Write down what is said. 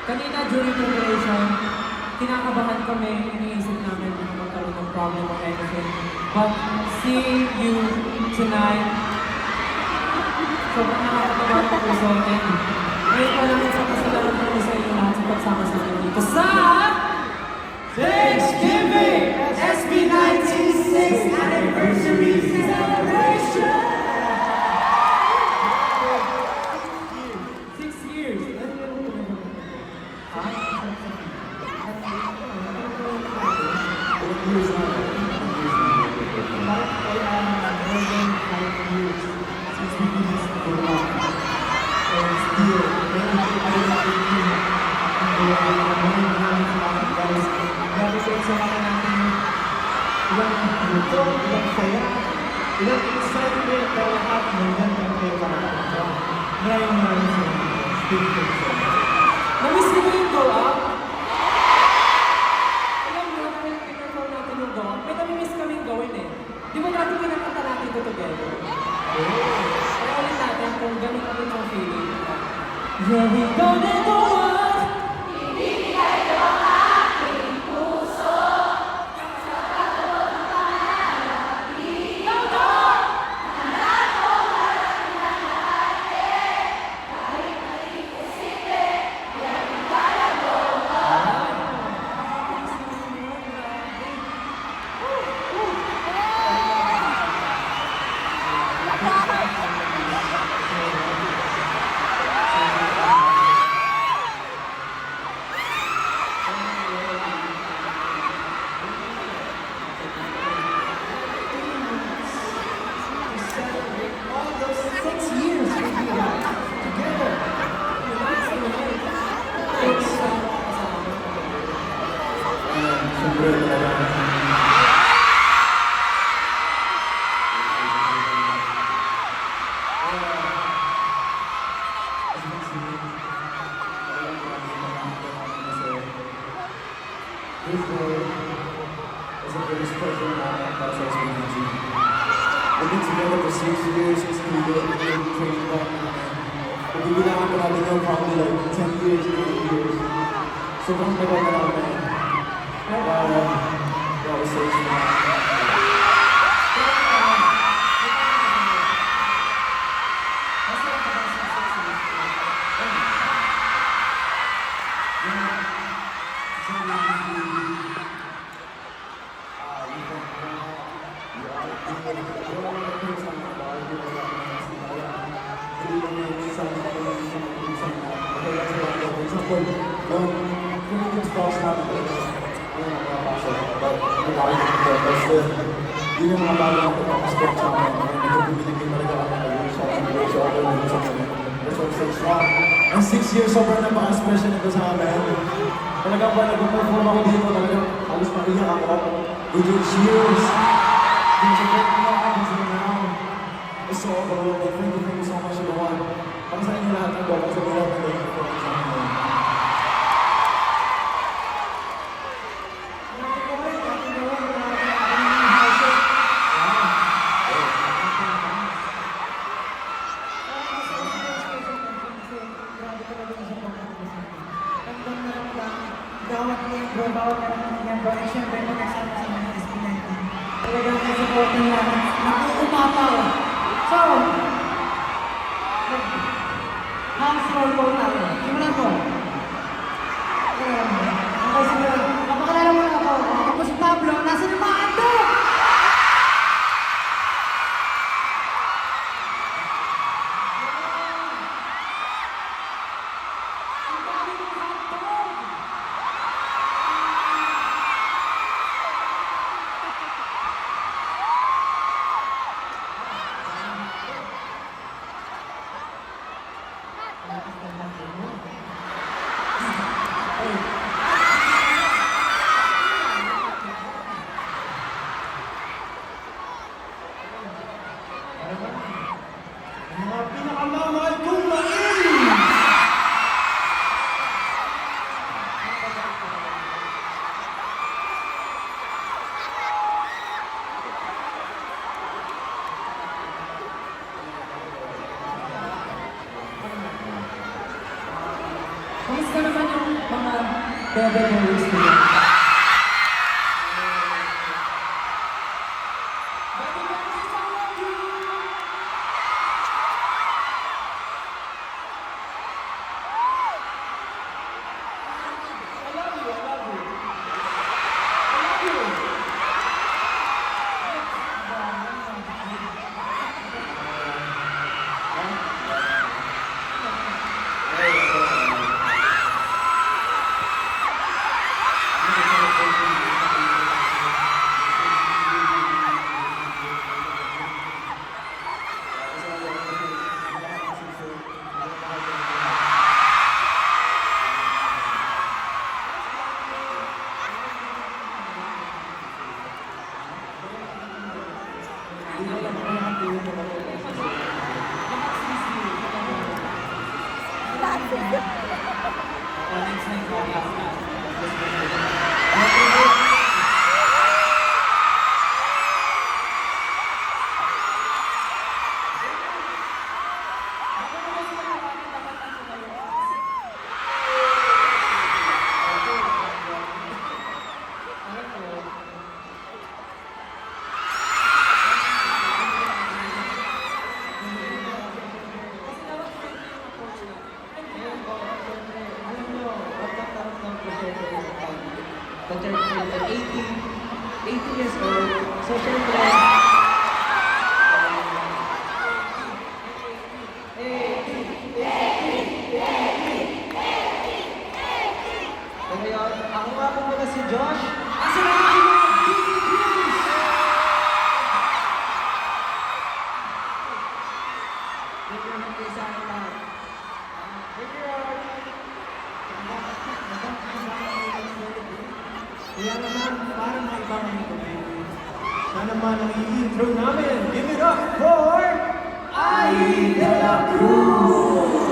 Kanina during preparation, kinakabahan kami, iniisip namin na magkaroon ng problem or anything. But seeing you tonight, sobrang nakakatawa ng puso. And ngayon pa lang sa kasalanan ko sa inyo lahat sa pagsama sa inyo dito sa Thanksgiving SB 96 Anniversary Celebration! 6 years! Ilang excitement na lahat ng gandang kayo parating ko. Maraming salamat. Stay tuned. Namiss ko yung go up? Alam mo, namin pinag-perform natin yung go up. May namimiss kaming gawin eh. Di ba dati pinakanta natin ito together? Kaya ulit natin kung ganun ulit yung feeling. Yeah, we gonna go up! This day is a very special moment para sa SBG. We've been together for 6 years since we were training back namin. Pagbibilangan ko natin yung probably like 10 years, 8 years. Sobrang tagal na namin. Para sa SBG. Yun yung mga bago ng pagkakasport sa amin. Nagpapabiligin talaga kami nag-workshop and workshop and workshop kami. That's what says wow. Ang 6 years sobrang napaka-special nito sa amin. Talagang pa nag-perform ako dito, talagang halos pariyak ako. With your cheers. Yung support mo ako sa now. It's so overwhelming. Thank you so much everyone. Para sa inyo lahat ng doon, sa mga lahat ng performance sa amin. Bawat miyembro, bawat miyembro, ay siyempre magkasama sa mga SB19. Talagang nag-support nila, nakuumapaw. So, hands roll po tayo. Simulan po. Okay, simulan. Napakalala mo na ako. Ako si Pablo, nasa yung mga ando! Mga pinakamamahal kong main! Kamusta naman yung Bebe Boys nila. Bebe Boys, I love you! I love you, I love you. I love you. But they're 80 years old. So syempre, pero yun, ako nga po muna si Josh. Asa na si mga BBQs? Thank you naman kayo sa akin lahat. Thank you, Lord. Kaya naman, para maibangan ito, baby. Siya naman ang i-intro namin. Give it up for... Ai de la Cruz!